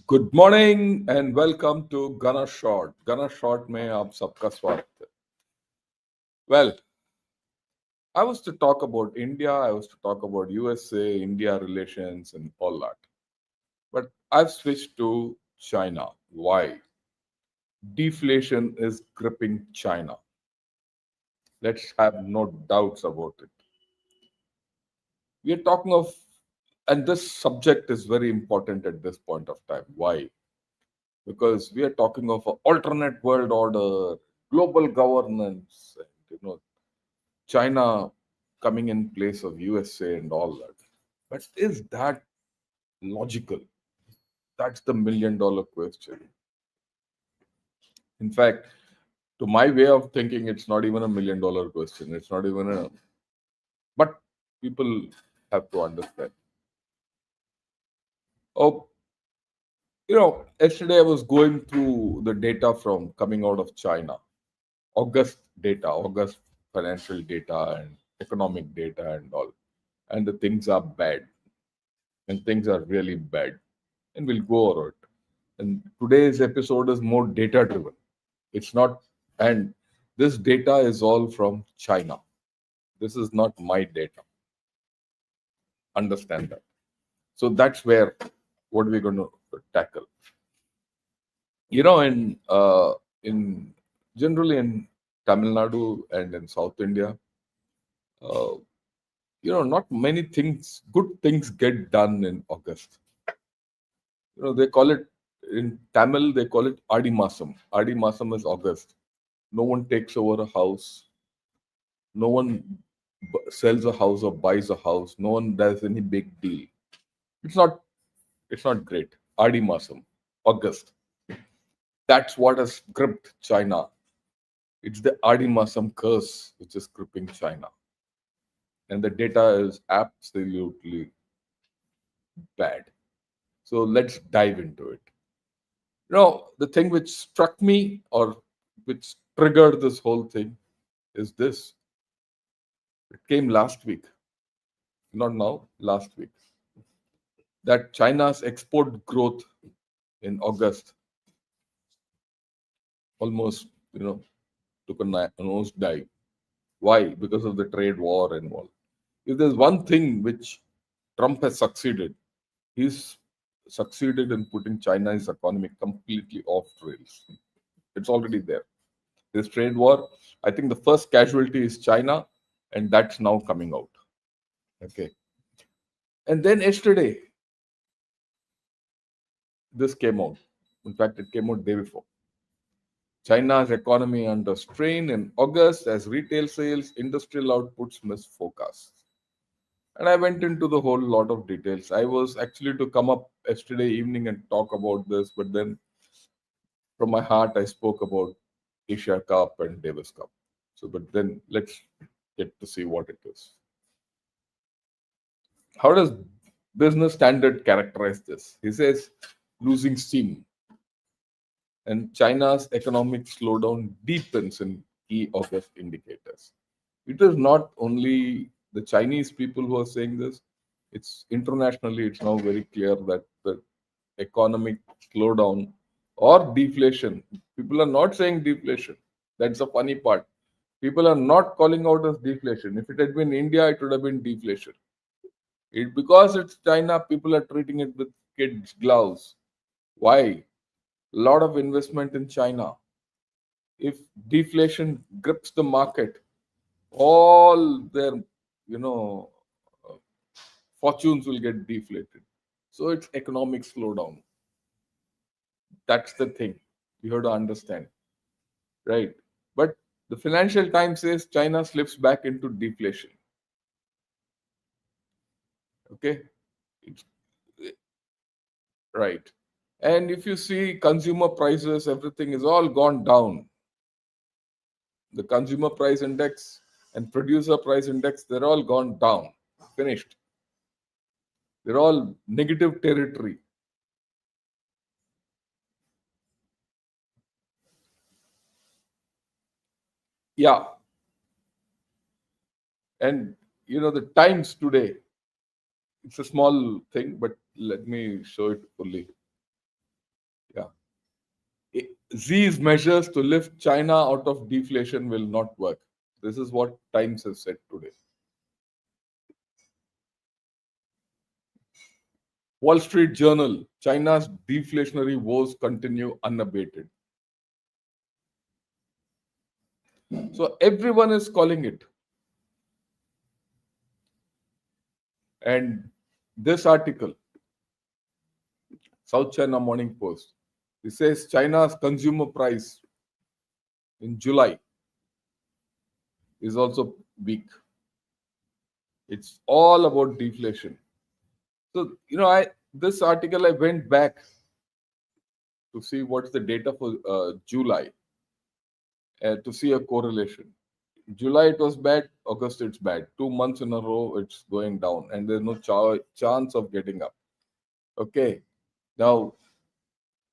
Good morning and welcome to गना शॉट। गना शॉट में आप सबका स्वागत है। Well, I was to talk about India, I was to talk about USA, India relations and all that. But I've switched to China. Why? Deflation is gripping China. Let's have no doubts about it. We are talking of, and this subject is very important at this point of time. Why? Because we are talking of an alternate world order, global governance, and China coming in place of USA and all that. But is that logical? That's the $1 million question. In fact, to my way of thinking, it's not even a $1 million question. It's not even a, but people have to understand. Oh, yesterday I was going through the data from coming out of China, August data, August financial data and economic data and all. And the things are bad. And things are really bad. And we'll go over it. And today's episode is more data driven. It's not, and this data is all from China. This is not my data. Understand that. So that's where what we're going to tackle. In generally in Tamil Nadu and in South India, uh, not many things, good things get done in August. They call it in Tamil, they call it Adi Masam. Adi Masam is August. No one takes over a house. No one sells a house or buys a house. No one does any big deal. It's not. It's not great. Adi Masam, August. That's what has gripped China. It's the Adi Masam curse which is gripping China, and the data is absolutely bad. So let's dive into it. The thing which struck me or which triggered this whole thing is this. It came last week, not now, last week. That China's export growth in August almost, took a nose dive. Why? Because of the trade war and all. If there's one thing which Trump has succeeded, he's succeeded in putting China's economy completely off rails. It's already there. This trade war, I think the first casualty is China, and that's now coming out. Okay. And then yesterday, this came out. In fact, it came out day before. China's economy under strain in August as retail sales, industrial outputs miss forecasts. And I went into the whole lot of details. I was actually to come up yesterday evening and talk about this, but then from my heart, I spoke about Asia Cup and Davis Cup. So, but then let's get to see what it is. How does Business Standard characterize this? He says losing steam, and China's economic slowdown deepens in key August indicators. It is not only the Chinese people who are saying this, it's internationally, it's now very clear that the economic slowdown or deflation, people are not saying deflation. That's the funny part. People are not calling out as deflation. If it had been India, it would have been deflation. Because it's China, people are treating it with kids' gloves. Why? Lot of investment in China. If deflation grips the market, all their, you know, uh, fortunes will get deflated. So it's economic slowdown. That's the thing. You have to understand, right? But the Financial Times says China slips back into deflation. Okay, it's right. And if you see consumer prices, everything is all gone down. The consumer price index and producer price index, they're all gone down. Finished. They're all negative territory. Yeah. And the Times today, it's a small thing, but let me show it fully. These measures to lift China out of deflation will not work. This is what Times has said today. Wall Street Journal, China's deflationary woes continue unabated. So everyone is calling it. And this article, South China Morning Post, it says China's consumer price in July is also weak. It's all about deflation. So, I this article I went back to see what's the data for July to see a correlation. July it was bad, August it's bad. 2 months in a row it's going down, and there's no chance of getting up. Okay, now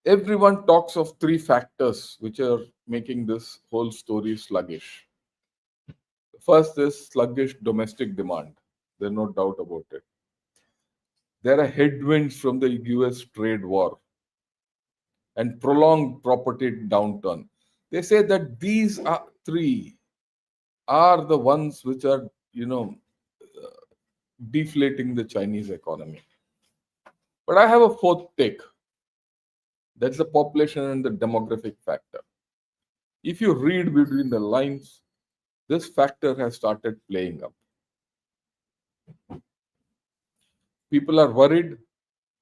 everyone talks of three factors which are making this whole story sluggish. First is sluggish domestic demand. There's no doubt about it. There are headwinds from the US trade war and prolonged property downturn. They say that these three are the ones which are, deflating the Chinese economy. But I have a fourth take. That's the population and the demographic factor. If you read between the lines, this factor has started playing up. People are worried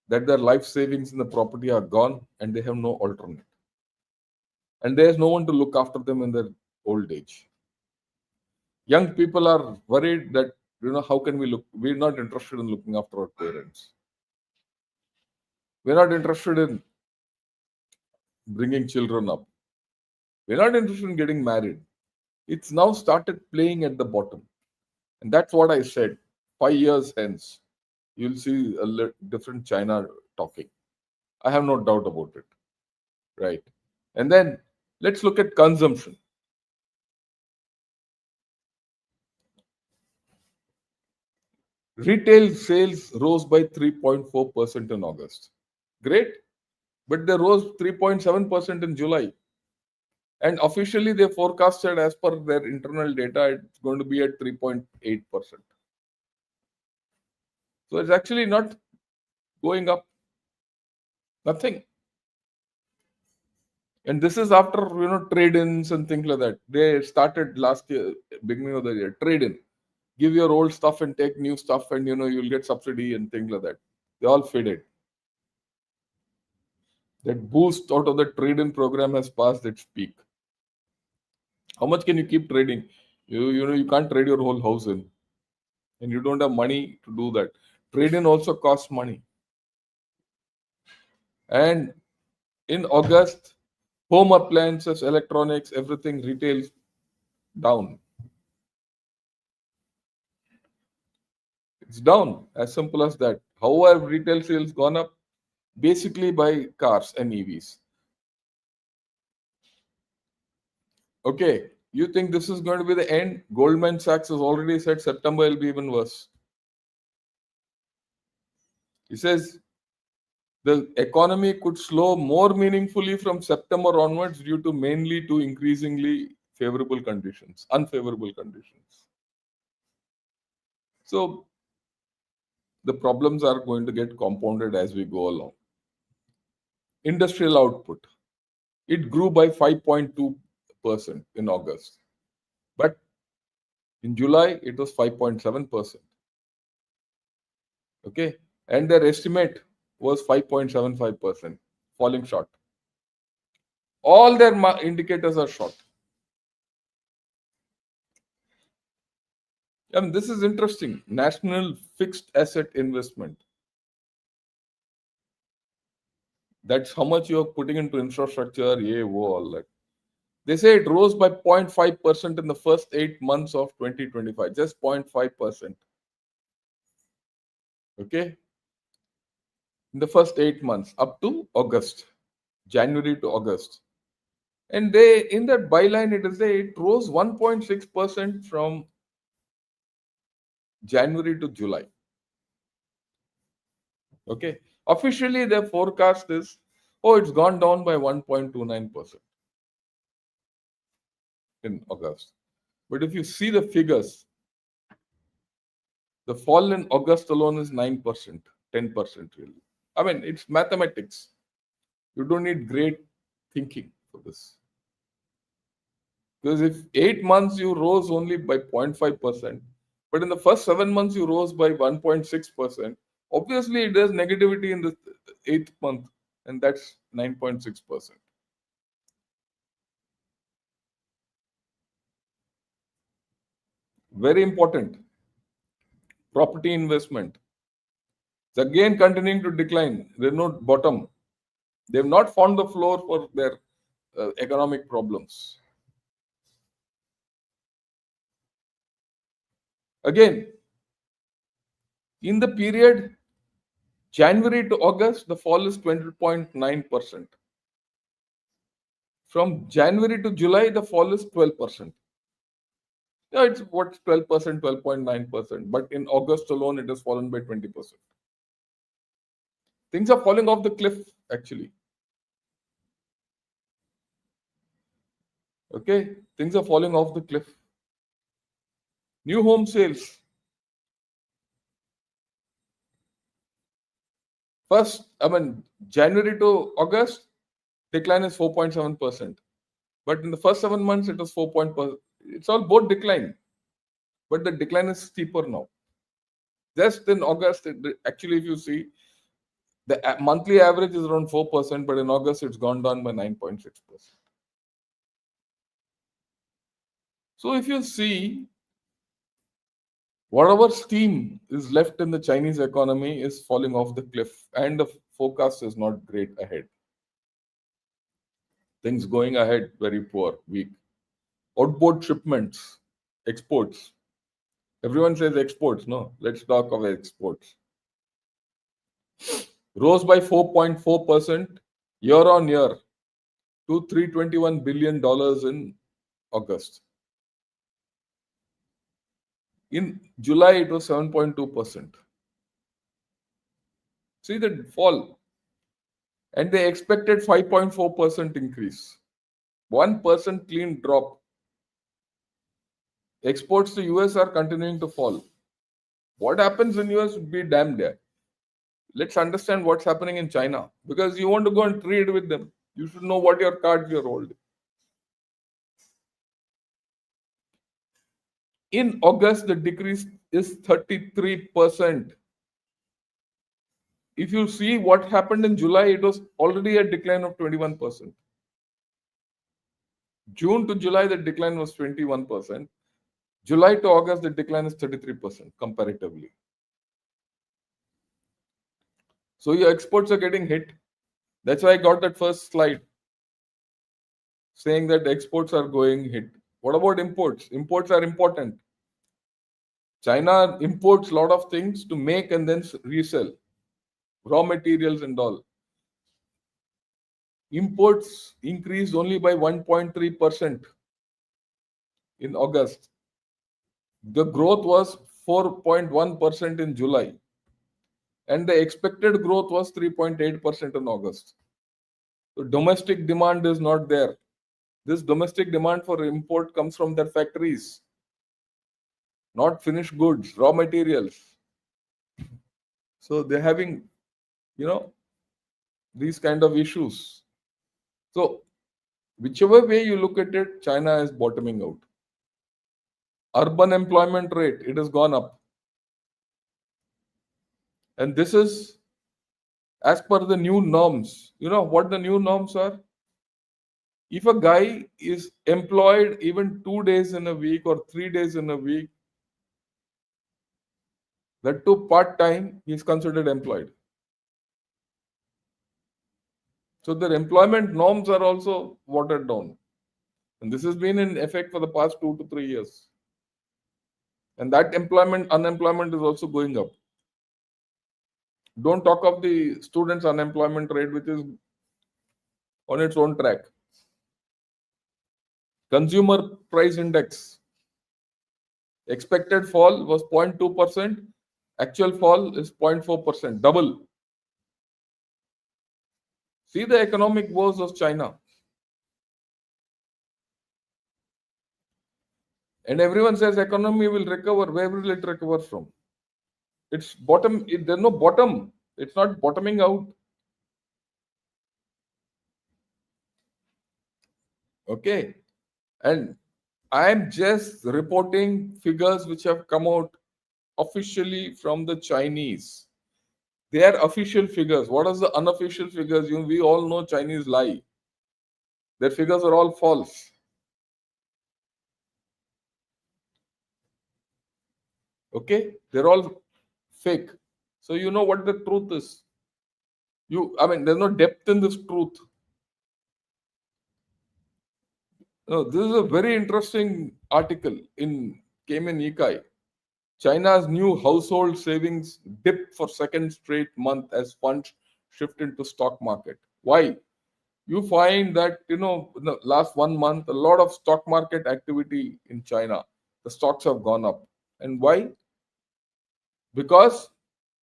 that their life savings in the property are gone and they have no alternate. And there's no one to look after them in their old age. Young people are worried that, how can we look? We're not interested in looking after our parents. We're not interested in bringing children up. We're not interested in getting married. It's now started playing at the bottom. And that's what I said. 5 years hence, you'll see a different China talking. I have no doubt about it. Right. And then let's look at consumption. Retail sales rose by 3.4% in August. Great. But they rose 3.7% in July. And officially, they forecasted, as per their internal data, it's going to be at 3.8%. So it's actually not going up. Nothing. And this is after, trade-ins and things like that. They started last year, beginning of the year, trade-in. Give your old stuff and take new stuff, and, you'll get subsidy and things like that. They all faded. That boost out of the trade-in program has passed its peak. How much can you keep trading? You can't trade your whole house in, and you don't have money to do that. Trade-in also costs money. And in August, home appliances, electronics, everything retails down. It's down, as simple as that. How have retail sales gone up? Basically by cars and EVs. Okay, you think this is going to be the end? Goldman Sachs has already said September will be even worse. He says the economy could slow more meaningfully from September onwards due to mainly to increasingly favorable conditions, unfavorable conditions. So the problems are going to get compounded as we go along. Industrial output. It grew by 5.2% in August. But in July, it was 5.7%. Okay. And their estimate was 5.75%, falling short. All their indicators are short. And this is interesting. National fixed asset investment. That's how much you're putting into infrastructure, all that. They say it rose by 0.5% in the first 8 months of 2025, just 0.5%. Okay. In the first 8 months, up to August, January to August. And they, in that byline, it rose 1.6% from January to July. Okay. Officially, their forecast is, Oh, it's gone down by 1.29% in August. But if you see the figures, the fall in August alone is 9%, 10% really. I mean, it's mathematics. You don't need great thinking for this. Because if 8 months you rose only by 0.5%, but in the first 7 months you rose by 1.6%, obviously there's negativity in the eighth month, and that's 9.6%. Very important. Property investment. It's again continuing to decline. There's no bottom. They've not found the floor for their economic problems. Again, in the period January to August, the fall is 20.9%. From January to July, the fall is 12%. Yeah, it's what 12%, 12.9%. But in August alone, it has fallen by 20%. Things are falling off the cliff, actually. Okay, things are falling off the cliff. New home sales. January to August, decline is 4.7%. But in the first 7 months, it was 4%. It's all both decline. But the decline is steeper now. Just in August, actually, if you see, the monthly average is around 4%, but in August, it's gone down by 9.6%. So if you see, whatever steam is left in the Chinese economy is falling off the cliff, and the forecast is not great ahead. Things going ahead very poor, weak. Outboard shipments, exports. Everyone says exports. No, let's talk of exports. Rose by 4.4% year on year to $321 billion in August. In July, it was 7.2%. See the fall. And they expected 5.4% increase. 1% clean drop. Exports to US are continuing to fall. What happens in US would be damned there. Let's understand what's happening in China. Because you want to go and trade with them. You should know what your cards you're holding. In August, the decrease is 33%. If you see what happened in July, it was already a decline of 21%. June to July, the decline was 21%. July to August, the decline is 33% comparatively. So your exports are getting hit. That's why I got that first slide saying that exports are going hit. What about imports? Imports are important. China imports a lot of things to make and then resell, raw materials and all. Imports increased only by 1.3% in August. The growth was 4.1% in July. And the expected growth was 3.8% in August. So domestic demand is not there. This domestic demand for import comes from their factories, not finished goods, raw materials. So they're having, these kind of issues. So whichever way you look at it, China is bottoming out. Urban employment rate, it has gone up. And this is as per the new norms. You know what the new norms are? If a guy is employed even 2 days in a week or 3 days in a week, that too part-time, he is considered employed. So their employment norms are also watered down. And this has been in effect for the past 2 to 3 years. And that unemployment is also going up. Don't talk of the students' unemployment rate, which is on its own track. Consumer price index. Expected fall was 0.2%. Actual fall is 0.4%, double. See the economic woes of China. And everyone says economy will recover. Where will it recover from? It's bottom. There's no bottom. It's not bottoming out. Okay. And I'm just reporting figures which have come out officially from the Chinese. They are official figures. What are the unofficial figures? We all know Chinese lie. Their figures are all false. Okay? They're all fake. So you know what the truth is. There's no depth in this truth. No, this is a very interesting article came in Ikai. China's new household savings dipped for second straight month as funds shift into stock market. Why? You find that in the last 1 month, a lot of stock market activity in China. The stocks have gone up. And why? Because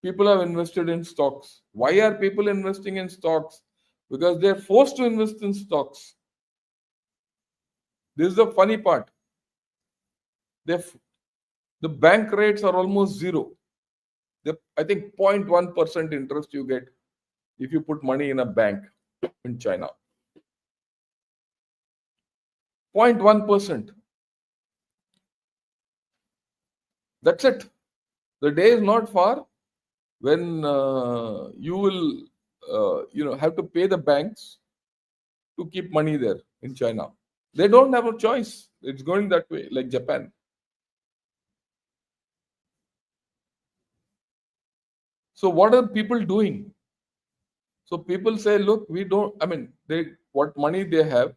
people have invested in stocks. Why are people investing in stocks? Because they're forced to invest in stocks. This is the funny part. The bank rates are almost zero. I think 0.1% interest you get if you put money in a bank in China. 0.1%. That's it. The day is not far when you will have to pay the banks to keep money there in China. They don't have a choice. It's going that way, like Japan. So what are people doing? So people say, look, we don't. What money they have.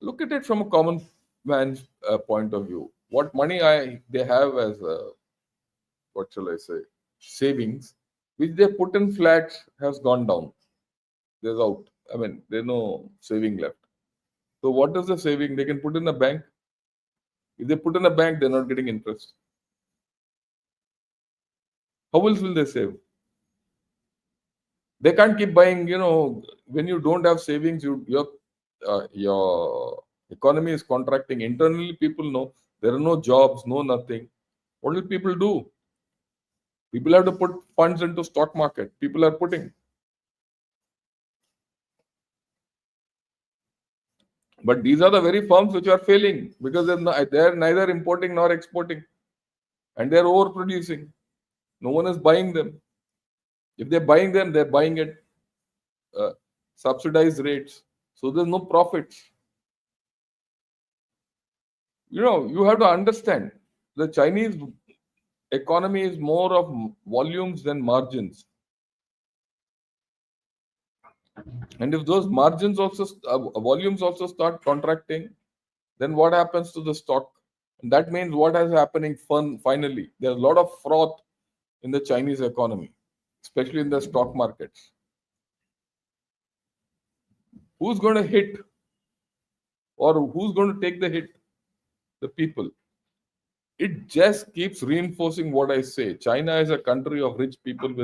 Look at it from a common man's point of view. What money they have as what shall I say, savings, which they put in flats has gone down. There's out. There's no saving left. So what is the saving? They can put in a bank. If they put in a bank, they're not getting interest. How else will they save? They can't keep buying. When you don't have savings, your economy is contracting. Internally, people know there are no jobs, no nothing. What will people do? People have to put funds into stock market. People are putting. But these are the very firms which are failing because they're neither importing nor exporting. And they're overproducing. No one is buying them. If they're buying them, they're buying at subsidized rates. So there's no profits. You have to understand the Chinese economy is more of volumes than margins. And if those volumes also start contracting, then what happens to the stock? And that means what is happening finally? There's a lot of froth in the Chinese economy, especially in the stock markets. Who's going to hit? Or who's going to take the hit? The people. It just keeps reinforcing what I say. China is a country of rich people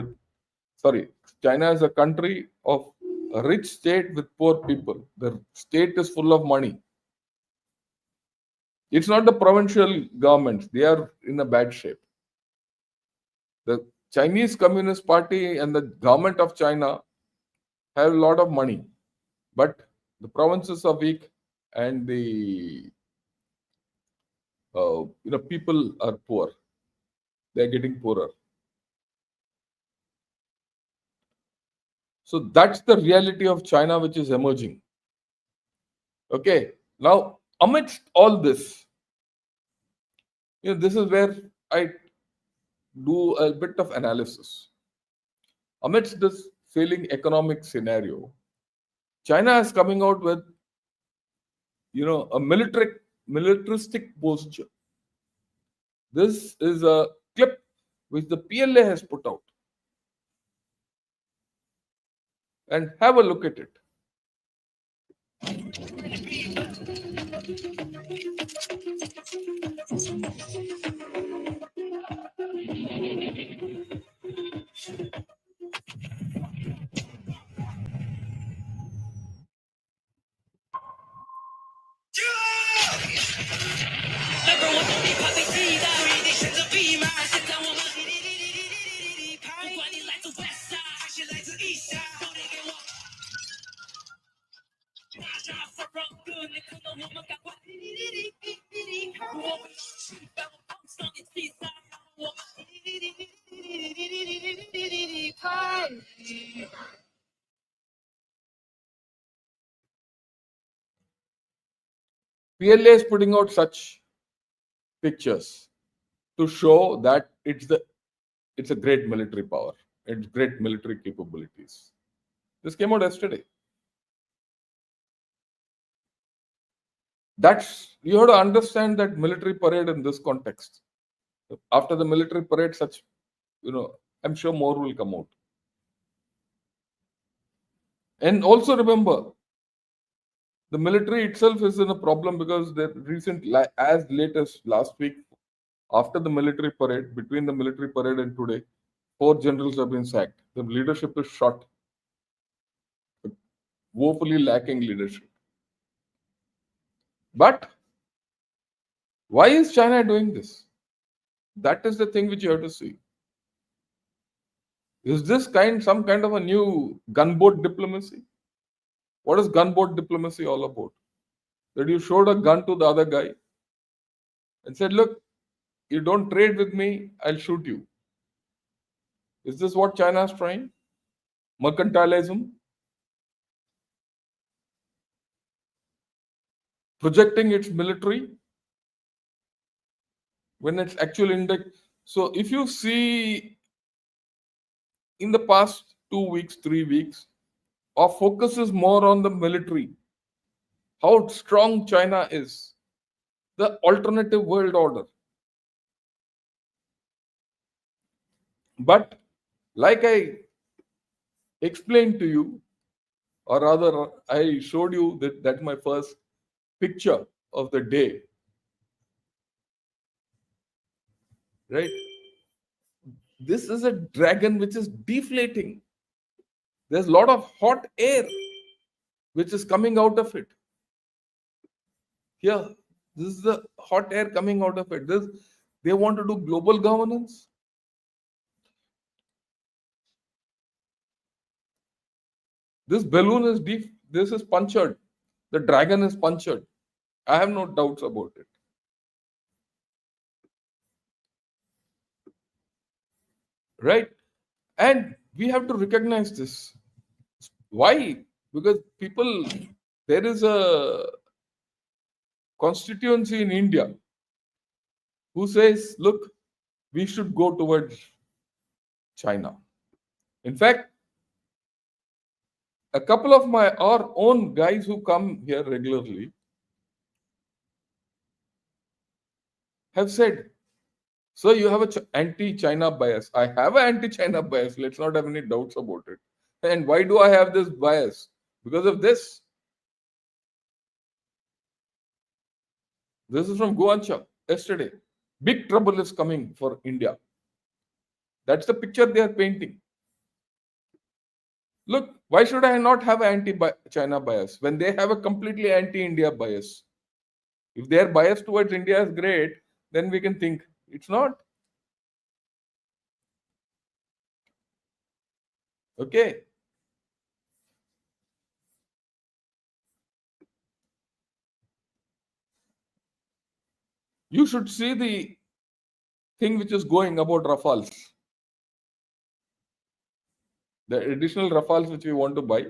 China is a country of a rich state with poor people. The state is full of money. It's not the provincial governments. They are in a bad shape. The Chinese Communist Party and the government of China have a lot of money, but the provinces are weak and the people are poor. They're getting poorer. So that's the reality of China which is emerging. Okay. Now, amidst all this, this is where I do a bit of analysis. Amidst this failing economic scenario, China is coming out with, a militaristic posture. This is a clip which the PLA has put out. And have a look at it. PLA is putting out such pictures to show that it's a great military power, it's great military capabilities. This came out yesterday. That's you have to understand that military parade in this context. After the military parade, such I'm sure more will come out. And also remember, the military itself is in a problem because the as late as last week, after the military parade, between the military parade and today, 4 generals have been sacked. The leadership is shot, woefully lacking leadership. But why is China doing this? That is the thing which you have to see. Is this some kind of a new gunboat diplomacy? What is gunboat diplomacy all about? That you showed a gun to the other guy and said, look, you don't trade with me, I'll shoot you. Is this what China is trying? Mercantilism? Projecting its military when it's actual index. So if you see in the past 2 weeks, 3 weeks, our focus is more on the military, how strong China is, the alternative world order. But like I explained to you, or rather I showed you that's my first picture of the day, right? This is a dragon which is deflating. There's a lot of hot air which is coming out of it. Here, this is the hot air coming out of it. They want to do global governance. This balloon is deep. This is punctured. The dragon is punctured. I have no doubts about it. Right? And we have to recognize this. Why? Because there is a constituency in India who says, look, we should go towards China. In fact, a couple of our own guys who come here regularly have said, so you have an anti-China bias. I have an anti-China bias. Let's not have any doubts about it. And why do I have this bias? Because of this. This is from Guancha yesterday. Big trouble is coming for India. That's the picture they are painting. Look, why should I not have an anti-China bias when they have a completely anti-India bias? If their bias towards India is great, then we can think it's not. Okay. You should see the thing which is going about Rafales. The additional Rafales which we want to buy,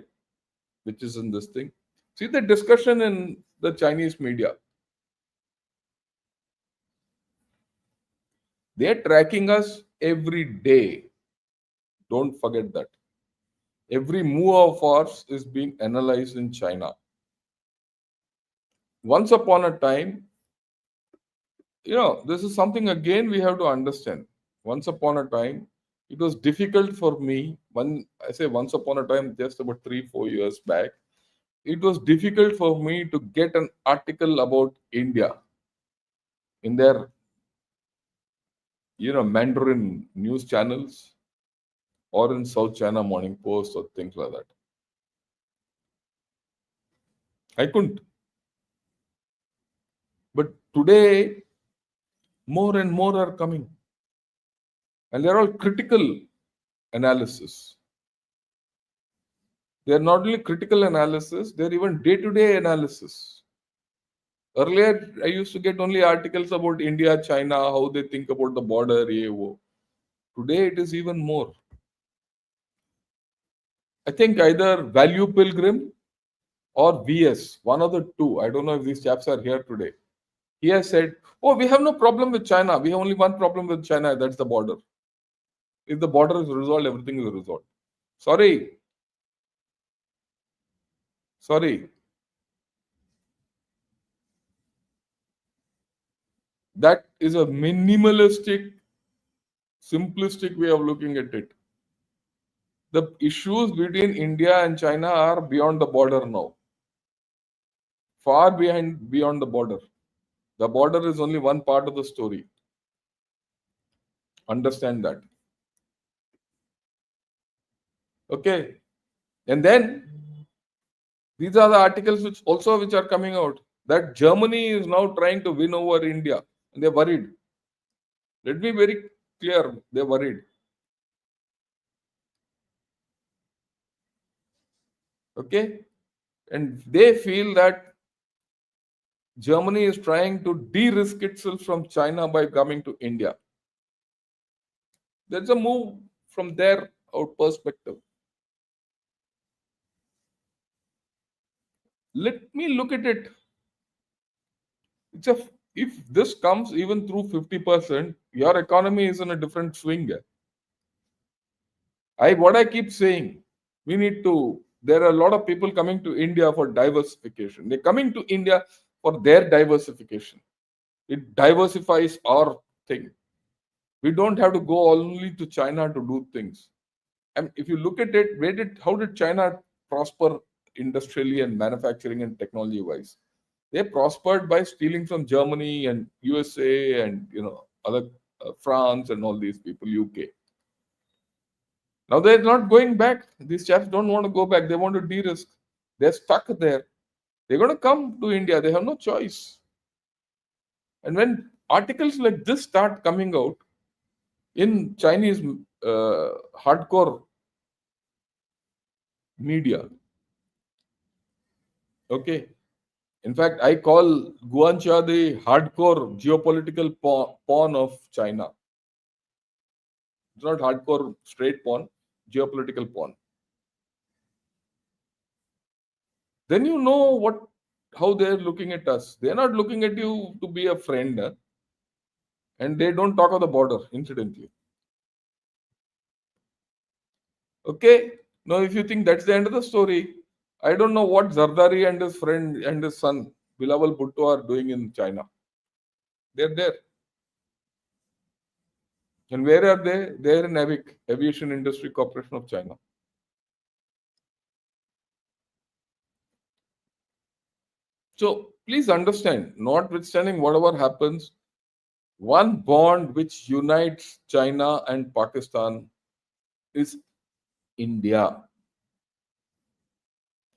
which is in this thing. See the discussion in the Chinese media. They are tracking us every day. Don't forget that. Every move of ours is being analyzed in China. Once upon a time, this is something again we have to understand. Once upon a time, it was difficult for me. When I say once upon a time, just about 3-4 years back, it was difficult for me to get an article about India in their Mandarin news channels or in South China Morning Post or things like that. I couldn't. But today, more and more are coming. And they're all critical analysis. They're not only critical analysis, they're even day-to-day analysis. Earlier, I used to get only articles about India, China, how they think about the border, AO. Today, it is even more. I think either Value Pilgrim or VS, one of the two. I don't know if these chaps are here today. He has said, "Oh, we have no problem with China. We have only one problem with China. That's the border. If the border is resolved, everything is resolved." Sorry, sorry. That is a minimalistic, simplistic way of looking at it. The issues between India and China are beyond the border now, far behind beyond the border. The border is only one part of the story. Understand that. Okay. And then these are the articles which are coming out that Germany is now trying to win over India. And they're worried. Let me be very clear. They're worried. Okay. And they feel that Germany is trying to de-risk itself from China by coming to India. There's a move from their out perspective. Let me look at it. It's a if this comes even through 50%, your economy is in a different swing. What I keep saying, we need to. There are a lot of people coming to India for diversification. They're coming to India for their diversification. It diversifies our thing. We don't have to go only to China to do things. And if you look at it, how did China prosper industrially and manufacturing and technology wise? They prospered by stealing from Germany and USA and other France and all these people, UK. Now they're not going back. These chaps don't want to go back. They want to de-risk. They're stuck there. They're going to come to India. They have no choice. And when articles like this start coming out in Chinese hardcore media, okay. In fact, I call Guanxia the hardcore geopolitical pawn of China. It's not hardcore straight pawn, geopolitical pawn. Then you know how they're looking at us. They're not looking at you to be a friend, and they don't talk of the border, incidentally. Okay? Now, if you think that's the end of the story, I don't know what Zardari and his friend and his son, Bilawal Bhutto, are doing in China. They're there. And where are they? They're in AVIC, Aviation Industry Corporation of China. So please understand, notwithstanding whatever happens, one bond which unites China and Pakistan is India.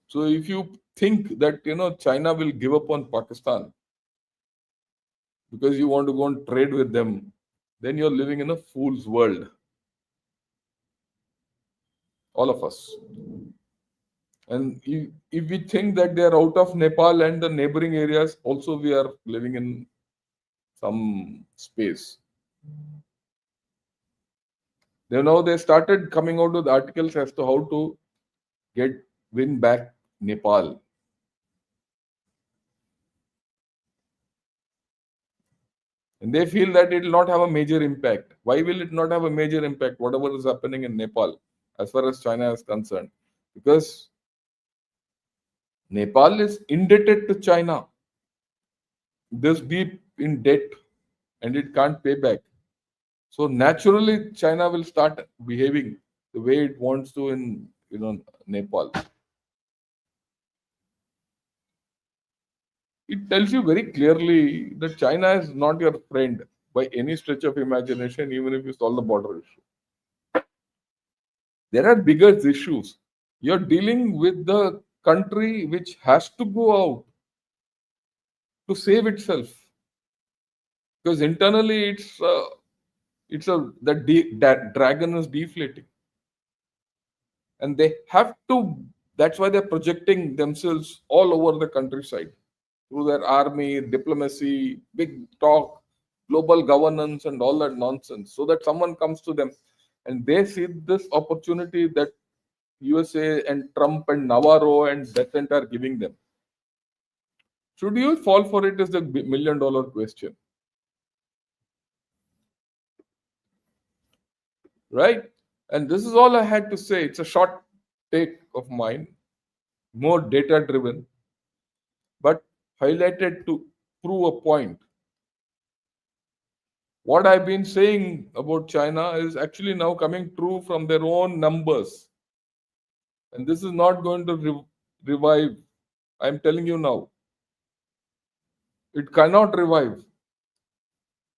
So if you think that China will give up on Pakistan because you want to go and trade with them, then you're living in a fool's world. All of us. And if we think that they are out of Nepal and the neighboring areas, also we are living in some space. They started coming out with articles as to how to win back Nepal. And they feel that it will not have a major impact. Why will it not have a major impact, whatever is happening in Nepal, as far as China is concerned? Because Nepal is indebted to China. This deep in debt, and it can't pay back. So naturally, China will start behaving the way it wants to in Nepal. It tells you very clearly that China is not your friend by any stretch of imagination, even if you solve the border issue. There are bigger issues. You're dealing with the country which has to go out to save itself, because internally that dragon is deflating, and they have to. That's why they're projecting themselves all over the countryside through their army, diplomacy, big talk, global governance, and all that nonsense, so that someone comes to them and they see this opportunity that USA and Trump and Navarro and Decent are giving them. Should you fall for it is the million-dollar question, right? And this is all I had to say. It's a short take of mine, more data-driven, but highlighted to prove a point. What I've been saying about China is actually now coming true from their own numbers. And this is not going to revive. I'm telling you now. It cannot revive.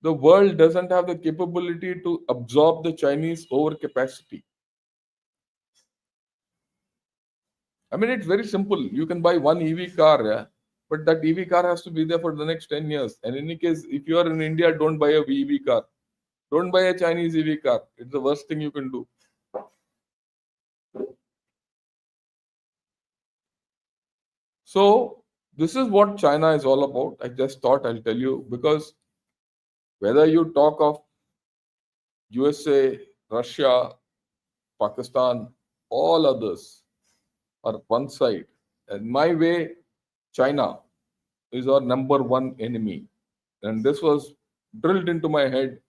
The world doesn't have the capability to absorb the Chinese overcapacity. I mean, it's very simple. You can buy one EV car, yeah, but that EV car has to be there for the next 10 years. And in any case, if you are in India, don't buy a EV car. Don't buy a Chinese EV car. It's the worst thing you can do. So, this is what China is all about. I just thought I'll tell you because whether you talk of USA, Russia, Pakistan, all others are one side. And my way, China is our number one enemy. And this was drilled into my head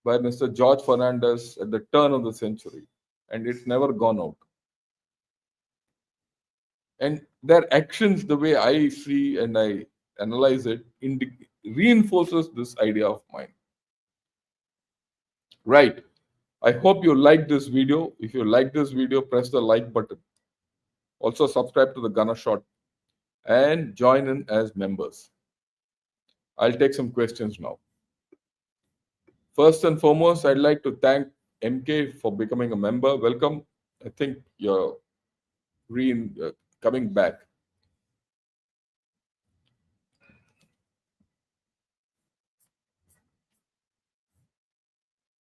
by Mr. George Fernandez at the turn of the century. And it's never gone out. And their actions, the way I see and I analyze it, reinforces this idea of mine. Right. I hope you like this video. If you like this video, press the like button. Also subscribe to the Gunner Shot and join in as members. I'll take some questions now. First and foremost, I'd like to thank MK for becoming a member. Welcome. I think you're coming back.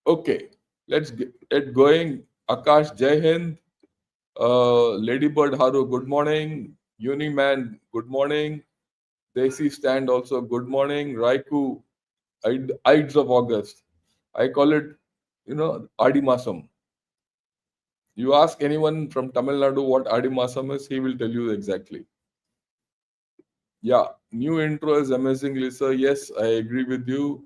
Okay, let's get going. Akash, Jai Hind. Ladybird Haru, good morning. Uniman, good morning. Desi Stand also, good morning. Raiku, Ides of August. I call it, Adi Masam. You ask anyone from Tamil Nadu what Adi Masam is, he will tell you exactly. Yeah, new intro is amazing, Lisa. Yes, I agree with you.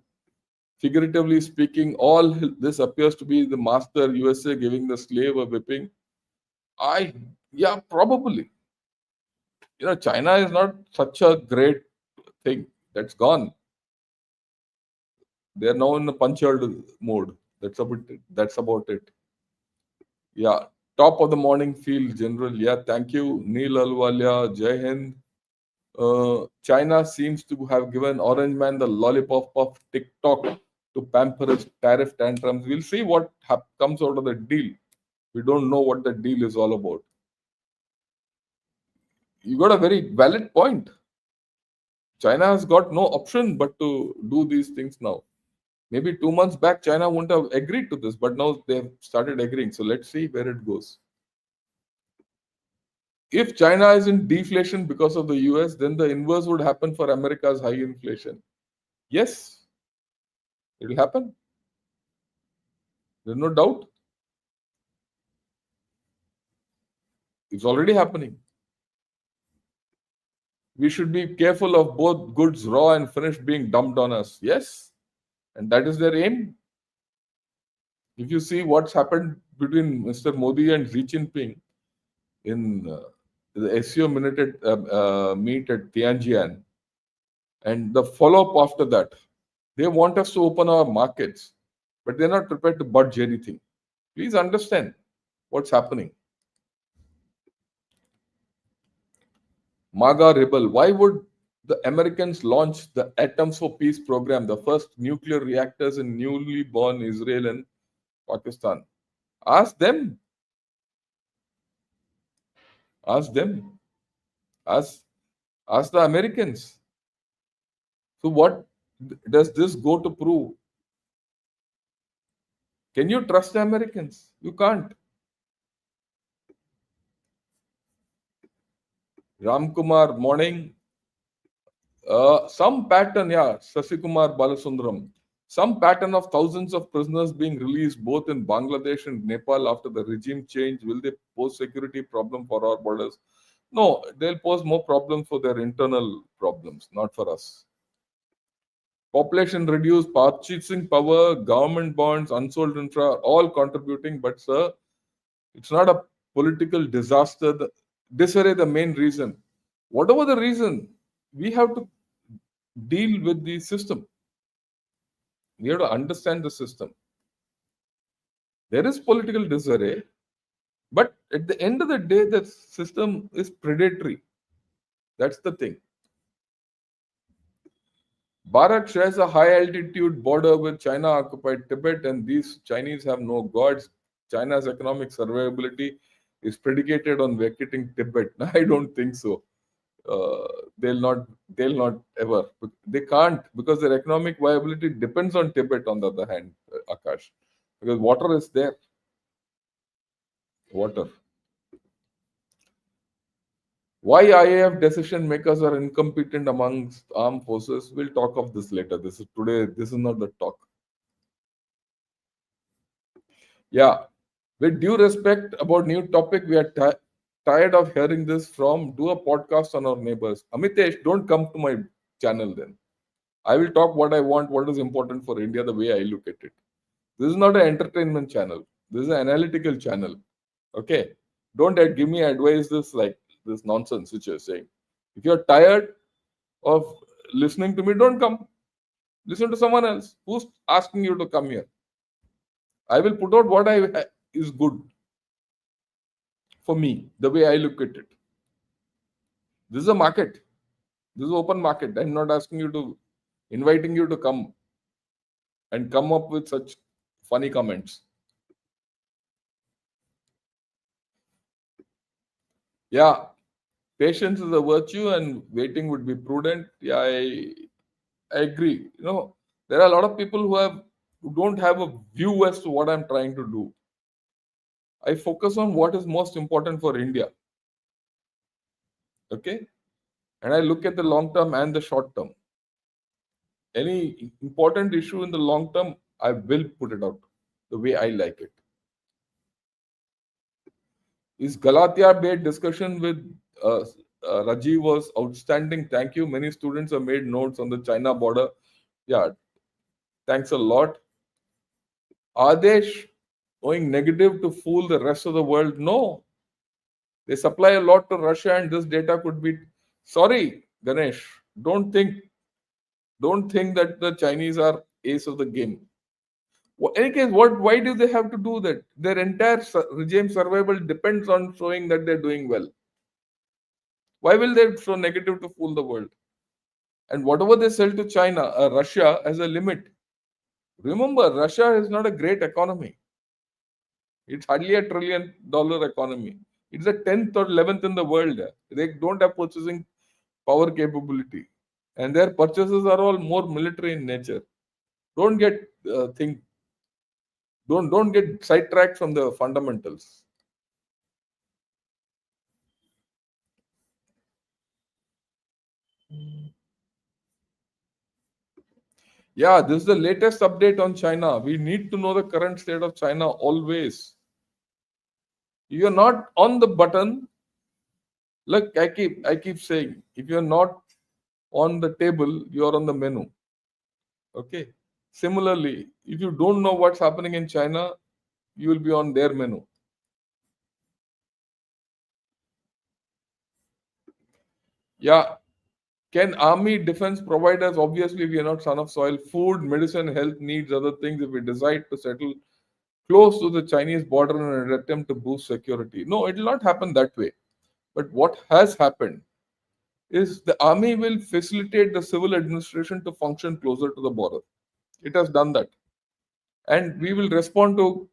Figuratively speaking, all this appears to be the master USA giving the slave a whipping. Yeah, probably. China is not such a great thing. That's gone. They're now in the punctured mode. That's about it. Yeah. Top of the morning field, General. Yeah, thank you. Neil Alwalia, Jai Hind. China seems to have given Orange Man the lollipop of TikTok to pamper his tariff tantrums. We'll see what comes out of the deal. We don't know what the deal is all about. You got a very valid point. China has got no option but to do these things now. Maybe 2 months back, China wouldn't have agreed to this, but now they've started agreeing. So let's see where it goes. If China is in deflation because of the US, then the inverse would happen for America's high inflation. Yes, it will happen. There's no doubt. It's already happening. We should be careful of both goods, raw and finished, being dumped on us. Yes, and that is their aim. If you see what's happened between Mr. Modi and Xi Jinping in the SEO meet at Tianjin, and the follow-up after that, they want us to open our markets, but they're not prepared to budge anything. Please understand what's happening. MAGA rebel. Why would the Americans launch the Atoms for Peace program, the first nuclear reactors in newly born Israel and Pakistan? Ask them. Ask them. Ask the Americans. So what does this go to prove? Can you trust the Americans? You can't. Ramkumar, morning. Some pattern, yeah. Sasikumar Balasundaram. Some pattern of thousands of prisoners being released both in Bangladesh and Nepal after the regime change, will they pose security problem for our borders? No, they'll pose more problems for their internal problems, not for us. Population reduced, purchasing power, government bonds, unsold infra, all contributing. But sir, it's not a political disaster. Disarray the main reason. Whatever the reason, we have to deal with the system. We have to understand the system. There is political disarray, but at the end of the day, the system is predatory. That's the thing. Bharat shares a high altitude border with China occupied Tibet, and these Chinese have no gods. China's economic survivability is predicated on vacating Tibet. I don't think so. They'll not ever. They can't, because their economic viability depends on Tibet. On the other hand, Akash, because water is there. Water. Why IAF decision makers are incompetent amongst armed forces? We'll talk of this later. This is today. This is not the talk. Yeah. With due respect about new topic, we are tired of hearing this from. Do a podcast on our neighbors. Amitesh, don't come to my channel then. I will talk what I want, what is important for India, the way I look at it. This is not an entertainment channel. This is an analytical channel. Okay. Don't give me advice this nonsense which you're saying. If you're tired of listening to me, don't come. Listen to someone else. Who's asking you to come here? I will put out what is good for me, the way I look at it. This is a market. This is open market. I'm not inviting you to come and come up with such funny comments. Yeah, patience is a virtue and waiting would be prudent. Yeah, I agree. There are a lot of people who don't have a view as to what I'm trying to do. I focus on what is most important for India. Okay? And I look at the long term and the short term. Any important issue in the long term, I will put it out the way I like it. Is Galatia Bay discussion with Rajiv was outstanding. Thank you. Many students have made notes on the China border. Yeah, thanks a lot. Are they going negative to fool the rest of the world? No. They supply a lot to Russia, and this data could be. Sorry, Ganesh. Don't think that the Chinese are ace of the game. In any case, why do they have to do that? Their entire regime survival depends on showing that they're doing well. Why will they show negative to fool the world? And whatever they sell to China, Russia has a limit. Remember, Russia is not a great economy. It's hardly $1 trillion economy. It's the 10th or 11th in the world. They don't have purchasing power capability. And their purchases are all more military in nature. Don't get don't get sidetracked from the fundamentals. Yeah, this is the latest update on China. We need to know the current state of China always. If you're not on the button, look, I keep saying, if you're not on the table, you're on the menu. Okay. Similarly, if you don't know what's happening in China, you will be on their menu. Yeah. Can army defense provide us? Obviously, we are not son of soil. Food, medicine, health needs, other things. If we decide to settle close to the Chinese border in an attempt to boost security. No, it will not happen that way. But what has happened is the army will facilitate the civil administration to function closer to the border. It has done that. And we will respond to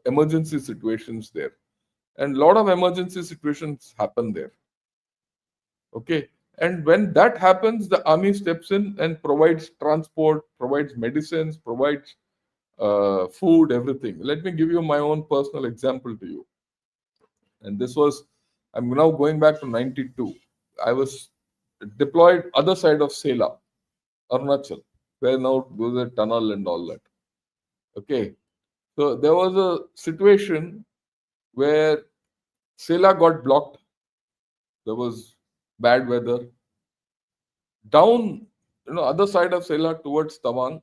emergency situations there. And a lot of emergency situations happen there. Okay. And when that happens, the army steps in and provides transport, provides medicines, provides food, everything. Let me give you my own personal example to you. And I'm now going back to 92. I was deployed other side of Sela, Arunachal. where now there's a tunnel and all that. Okay. So there was a situation where Sela got blocked. There was bad weather. Down, other side of Sela towards Tawang,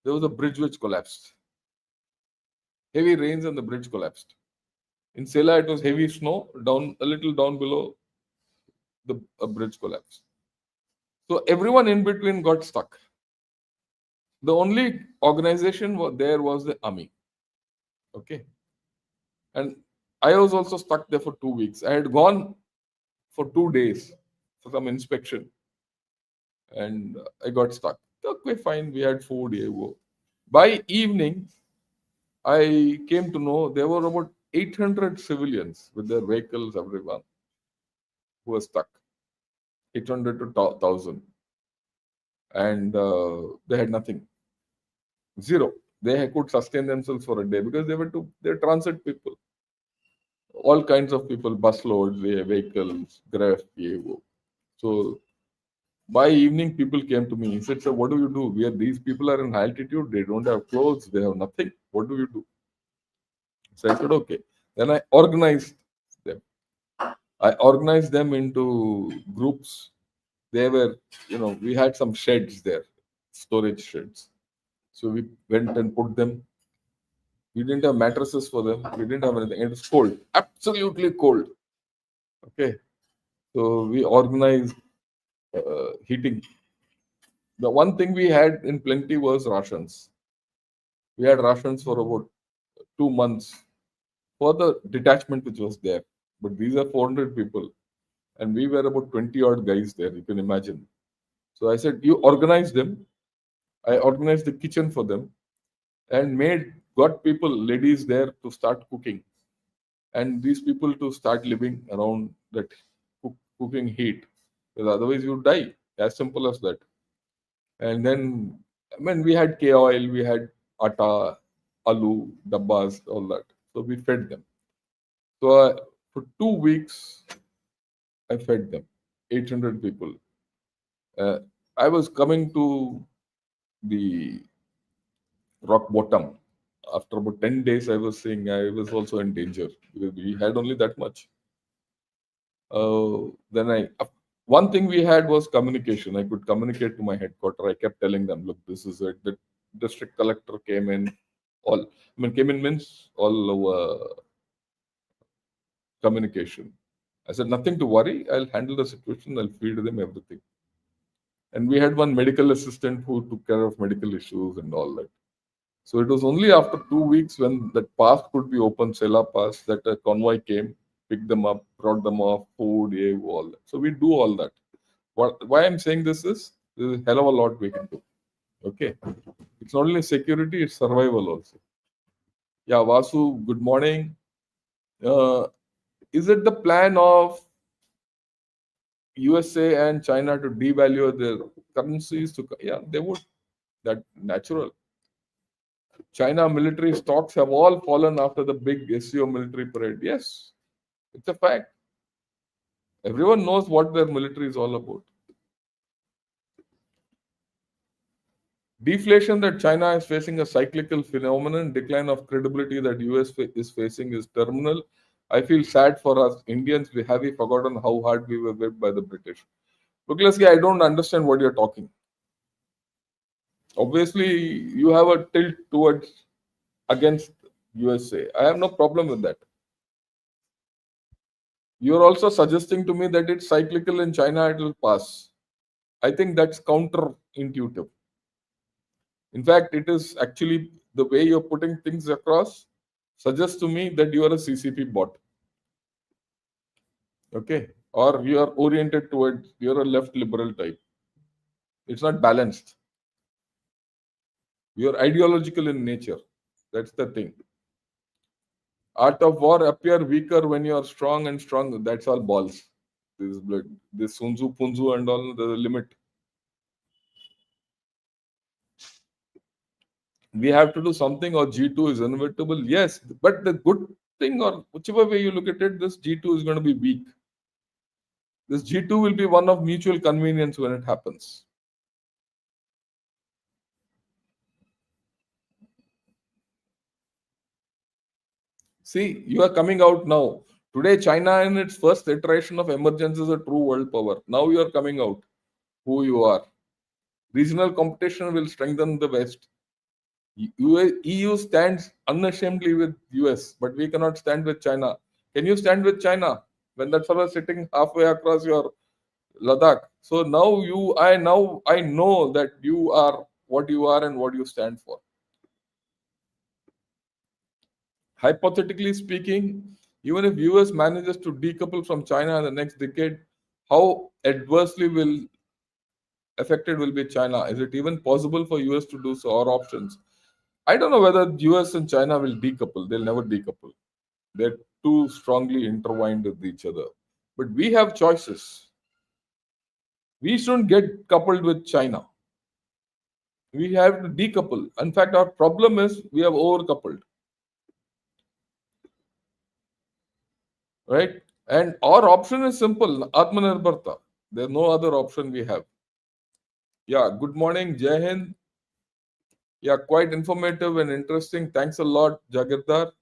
there was a bridge which collapsed. Heavy rains and the bridge collapsed. In Sela, it was heavy snow. Down a little down below, the a bridge collapsed. So everyone in between got stuck. The only organization there was the army. Okay, and I was also stuck there for 2 weeks. I had gone for 2 days for some inspection, and I got stuck. Okay, fine. We had food. Yeah, by evening, I came to know there were about 800 civilians with their vehicles, everyone who was stuck. 800 to 1,000, and they had nothing. Zero. They could sustain themselves for a day because they're transit people. All kinds of people, busloads, vehicles, graph, so by evening, people came to me. He said, "Sir, what do you do? These people are in high altitude. They don't have clothes. They have nothing. What do you do?" So I said, "Okay." Then I organized them. I organized them into groups. They were, we had some sheds there, storage sheds. So we went and put them. We didn't have mattresses for them. We didn't have anything. It was cold, absolutely cold. Okay. So we organized heating. The one thing we had in plenty was rations. We had rations for about 2 months for the detachment which was there. But these are 400 people, and we were about 20 odd guys there. You can imagine. So I said, "You organize them." I organized the kitchen for them and got people, ladies there to start cooking, and these people to start living around that cooking heat, because otherwise you die. As simple as that. And then, I mean, we had K oil, we had atta, alu, dabbas, all that. So we fed them. So for 2 weeks, I fed them, 800 people. Uh, I was coming to the rock bottom. After about 10 days, I was saying I was also in danger because we had only that much. Then one thing we had was communication. I could communicate to my headquarters. I kept telling them, "Look, this is it." The district collector came in. Came in means all over communication. I said, "Nothing to worry. I'll handle the situation. I'll feed them everything." And we had one medical assistant who took care of medical issues and all that. So it was only after 2 weeks when that pass could be opened, Sela Pass, that a convoy came, picked them up, brought them off, food, all that. So we do all that. Why I'm saying this is there's a hell of a lot we can do. Okay. It's not only security, it's survival also. Yeah, Vasu, good morning. Is it the plan of USA and China to devalue their currencies? Yeah, they would. That natural. China military stocks have all fallen after the big SEO military parade. Yes, it's a fact. Everyone knows what their military is all about. Deflation that China is facing a cyclical phenomenon, decline of credibility that US is facing is terminal. I feel sad for us Indians. Have we forgotten how hard we were whipped by the British? Because I don't understand what you're talking. Obviously, you have a tilt towards against USA. I have no problem with that. You're also suggesting to me that it's cyclical in China, it will pass. I think that's counterintuitive. In fact, it is actually the way you're putting things across suggests to me that you are a CCP bot. Okay. Or you are oriented towards, you're a left liberal type. It's not balanced. You're ideological in nature. That's the thing. Art of war appear weaker when you are strong and strong. That's all balls. This Sun Tzu, Punzu and all, the limit. We have to do something or G2 is inevitable. Yes, but the good thing, or whichever way you look at it, this G2 is going to be weak. This G2 will be one of mutual convenience when it happens. See, you are coming out now. Today, China in its first iteration of emergence is a true world power. Now you are coming out who you are. Regional competition will strengthen the West. EU stands unashamedly with US, but we cannot stand with China. Can you stand with China when that fellow is sitting halfway across your Ladakh? So now I know that you are what you are and what you stand for. Hypothetically speaking, even if US manages to decouple from China in the next decade, how adversely will affected will be China? Is it even possible for US to do so or options? I don't know whether US and China will decouple. They'll never decouple. They're too strongly intertwined with each other. But we have choices. We shouldn't get coupled with China. We have to decouple. In fact, our problem is we have overcoupled, right? And our option is simple, Atmanirbharta. There's no other option we have. Yeah, good morning, Jai Hind. Yeah, quite informative and interesting. Thanks a lot, Jagirdar.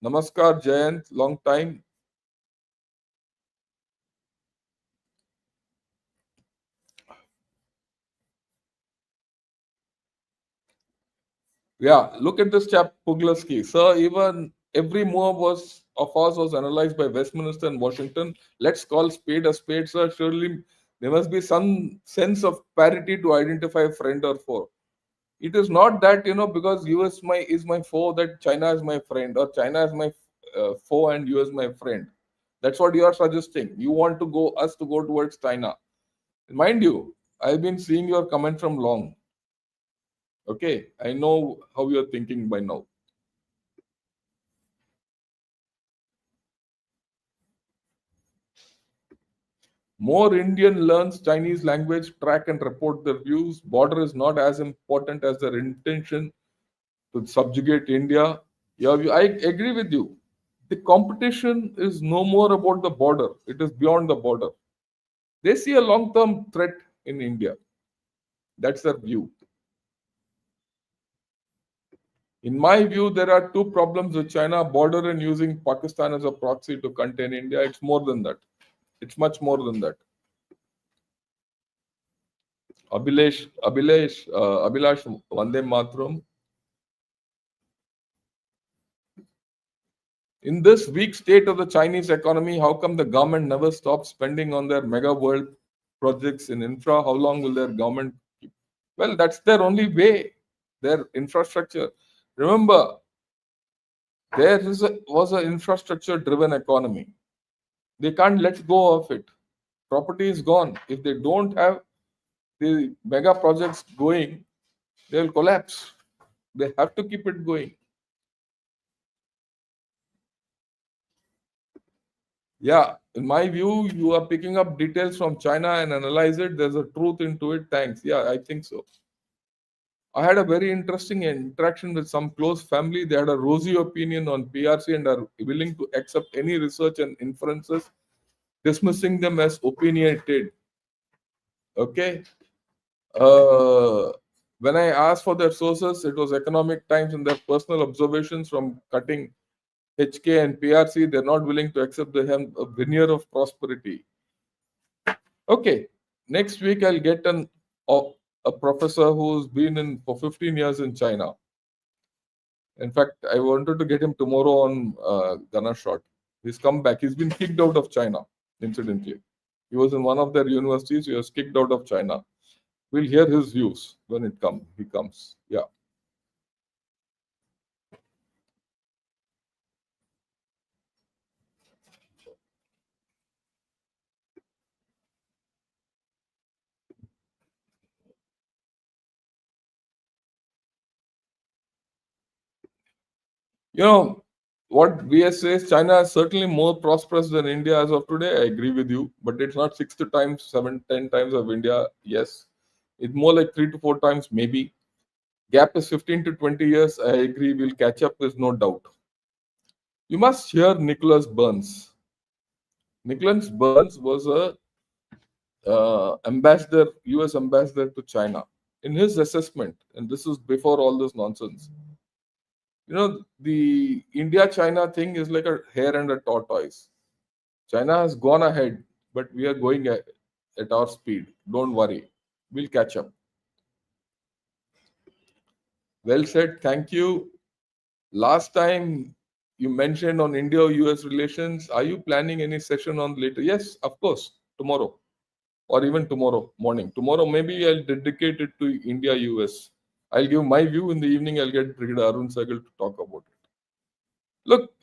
Namaskar, Jayant. Long time. Yeah, look at this chap, Puglaski. Sir, even every move of ours was analyzed by Westminster and Washington. Let's call spade a spade, sir. Surely there must be some sense of parity to identify friend or foe. It is not that because US is my foe that China is my friend, or China is my foe and US my friend. That's what you are suggesting. You want to go us to go towards China. Mind you, I've been seeing your comment from long. Okay, I know how you're thinking by now. More Indian learns Chinese language, track and report their views. Border is not as important as their intention to subjugate India. Yeah, I agree with you. The competition is no more about the border, it is beyond the border. They see a long term threat in India. That's their view. In my view, there are two problems with China border and using Pakistan as a proxy to contain India. It's more than that. It's much more than that. Abhilash, Vande Matram. In this weak state of the Chinese economy, how come the government never stops spending on their mega world projects in infra? How long will their government keep? Well, that's their only way, their infrastructure. Remember, was an infrastructure driven economy. They can't let go of it. Property is gone. If they don't have the mega projects going, they'll collapse. They have to keep it going. Yeah, in my view, you are picking up details from China and analyze it. There's a truth into it. Thanks. Yeah, I think so. I had a very interesting interaction with some close family. They had a rosy opinion on PRC and are willing to accept any research and inferences, dismissing them as opinionated. Okay. Uh, when I asked for their sources, it was Economic Times and their personal observations from cutting HK and PRC. They're not willing to accept the veneer of prosperity. Okay, next week I'll get a professor who's been in for 15 years in China. In fact, I wanted to get him tomorrow on Gunner Shot. He's come back. He's been kicked out of China, incidentally. He was in one of their universities. He was kicked out of China. We'll hear his views when he comes. Yeah. You know, what VS says, China is certainly more prosperous than India as of today. I agree with you, but it's not 60 times, 7, 10 times of India. Yes. It's more like 3 to 4 times, maybe. Gap is 15 to 20 years. I agree. We'll catch up. There's no doubt. You must hear Nicholas Burns. Nicholas Burns was a ambassador, US ambassador to China. In his assessment, and this is before all this nonsense, The India-China thing is like a hare and a tortoise. China has gone ahead, but we are going at our speed. Don't worry. We'll catch up. Well said. Thank you. Last time you mentioned on India-US relations, are you planning any session on later? Yes, of course, tomorrow or even tomorrow morning. Tomorrow, maybe I'll dedicate it to India-US. I'll give my view in the evening. I'll get Brigadier Arun Sahgal to talk about it. Look,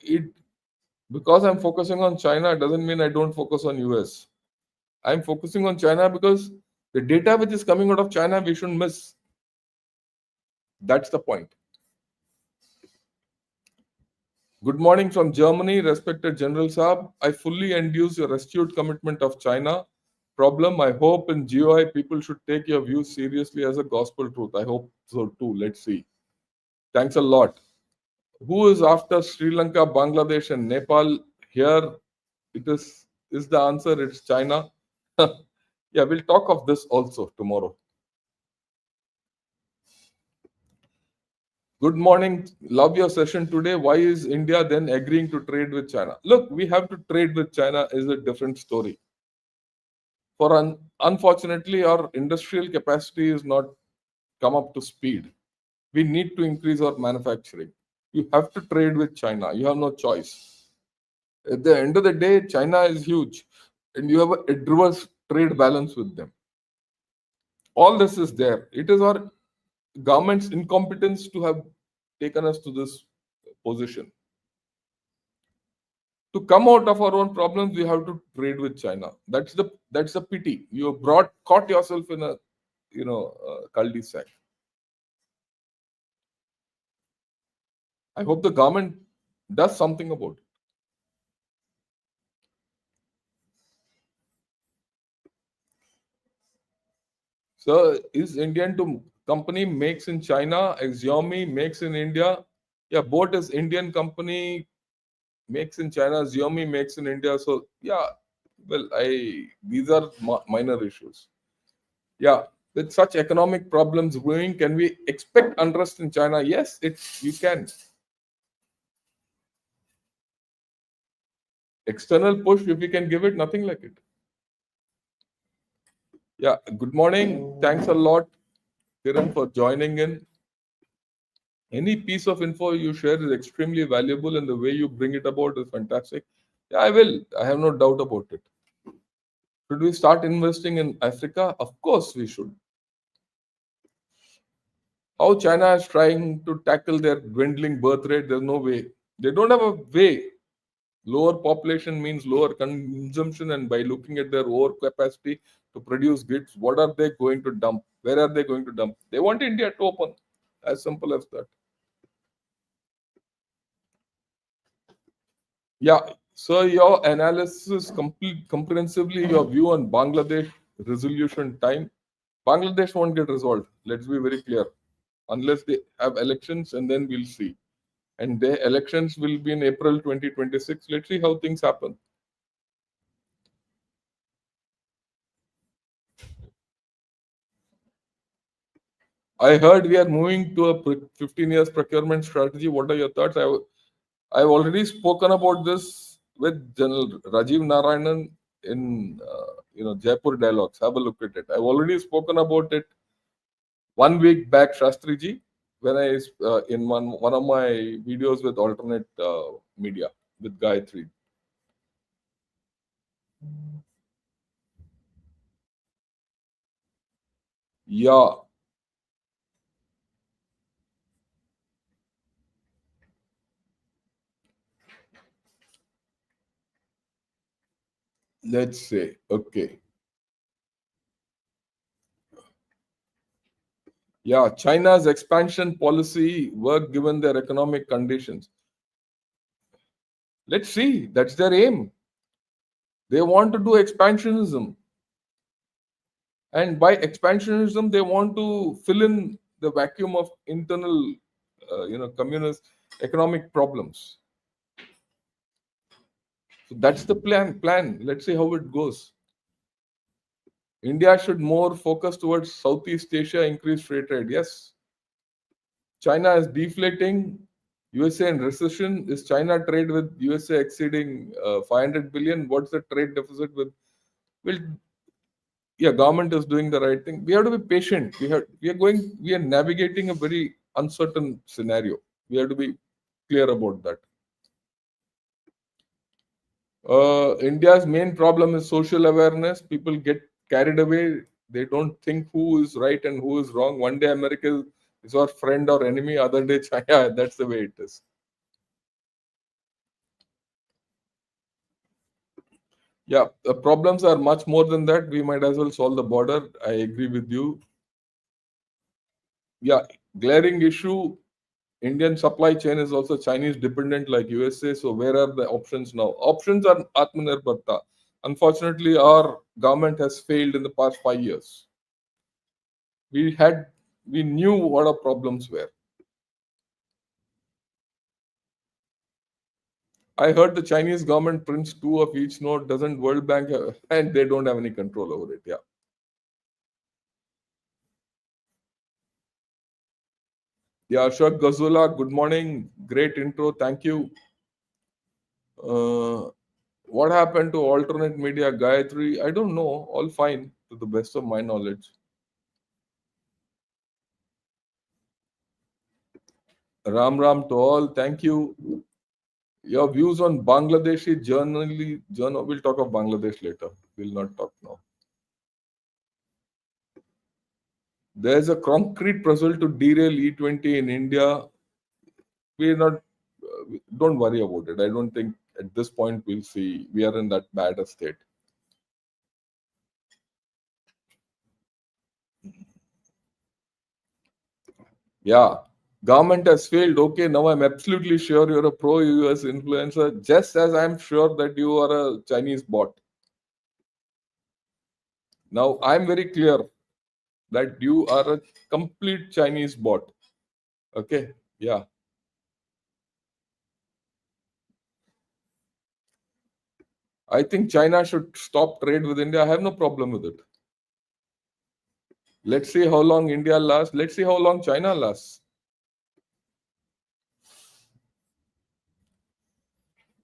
because I'm focusing on China doesn't mean I don't focus on US. I'm focusing on China because the data which is coming out of China, we shouldn't miss. That's the point. Good morning from Germany, respected General Saab. I fully endorse your astute commitment of China problem. I hope in GOI people should take your views seriously as a gospel truth. I hope so too. Let's see. Thanks a lot. Who is after Sri Lanka, Bangladesh, and Nepal? Here it is the answer. It's China. Yeah, we'll talk of this also tomorrow. Good morning. Love your session today. Why is India then agreeing to trade with China? Look, we have to trade with China is a different story. Unfortunately, our industrial capacity is not come up to speed. We need to increase our manufacturing. You have to trade with China. You have no choice. At the end of the day, China is huge, and you have a adverse trade balance with them. All this is there. It is our government's incompetence to have taken us to this position. To come out of our own problems, we have to trade with China. That's the pity. You caught yourself in a cul-de-sac. I hope the government does something about it. So, is Indian to company makes in China, Xiaomi makes in India? Yeah, both is Indian company makes in China, Xiaomi makes in India. So, yeah, well, these are minor issues. Yeah, with such economic problems brewing, can we expect unrest in China? Yes, you can. External push, if we can give it, nothing like it. Yeah, good morning. Thanks a lot, Kiran, for joining in. Any piece of info you share is extremely valuable, and the way you bring it about is fantastic. Yeah, I will. I have no doubt about it. Should we start investing in Africa? Of course, we should. How China is trying to tackle their dwindling birth rate, there's no way. They don't have a way. Lower population means lower consumption, and by looking at their over capacity to produce goods, what are they going to dump? Where are they going to dump? They want India to open. As simple as that. Yeah. So your analysis comprehensively your view on Bangladesh resolution time. Bangladesh won't get resolved. Let's be very clear. Unless they have elections, and then we'll see. And the elections will be in April 2026. Let's see how things happen. I heard we are moving to a 15 years procurement strategy. What are your thoughts? I've already spoken about this with General Rajiv Narayanan in Jaipur Dialogues. Have a look at it. I've already spoken about it 1 week back, Shastriji, when I in one of my videos with alternate media with Gayatri. Yeah, let's say okay. Yeah, China's expansion policy work given their economic conditions. Let's see. That's their aim. They want to do expansionism. And by expansionism, they want to fill in the vacuum of internal, communist economic problems. So that's the plan. Let's see how it goes. India should more focus towards Southeast Asia, increase free trade. Yes. China is deflating. USA in recession. Is China trade with USA exceeding 500 billion? What's the trade deficit with? Well, yeah, government is doing the right thing. We have to be patient. We are navigating a very uncertain scenario. We have to be clear about that. India's main problem is social awareness. People get carried away. They don't think who is right and who is wrong. One day America is our friend or enemy. Other day China. That's the way it is. Yeah, the problems are much more than that. We might as well solve the border. I agree with you. Yeah, glaring issue. Indian supply chain is also Chinese dependent like USA. So where are the options now? Options are Atmanirbharta. Unfortunately, our government has failed in the past 5 years. We had we knew what our problems were. I heard the Chinese government prints two of each note. Doesn't World Bank and they don't have any control over it. Yeah. Yeah, Ashok Gazula, good morning. Great intro. Thank you. Uh, what happened to alternate media Gayatri? I don't know. All fine to the best of my knowledge. Ram Ram to all. Thank you. Your views on Bangladeshi journal. We'll talk of Bangladesh later. We'll not talk now. There's a concrete proposal to derail E20 in India. We're not. Don't worry about it. I don't think at this point we'll see we are in that bad a state. Yeah, government has failed. Okay, now I'm absolutely sure you're a pro-US influencer, just as I'm sure that you are a Chinese bot. Now I'm very clear that you are a complete Chinese bot. Okay, yeah. I think China should stop trade with India. I have no problem with it. Let's see how long India lasts. Let's see how long China lasts.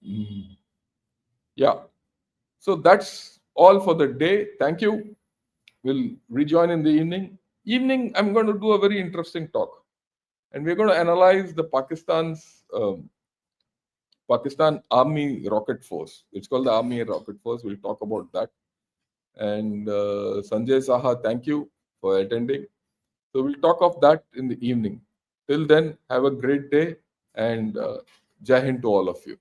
Mm. Yeah. So that's all for the day. Thank you. We'll rejoin in the evening. Evening, I'm going to do a very interesting talk, and we're going to analyze the Pakistan Army Rocket Force. It's called the Army Rocket Force. We'll talk about that. And Sanjay Saha, thank you for attending. So we'll talk of that in the evening. Till then, have a great day and Jai Hind to all of you.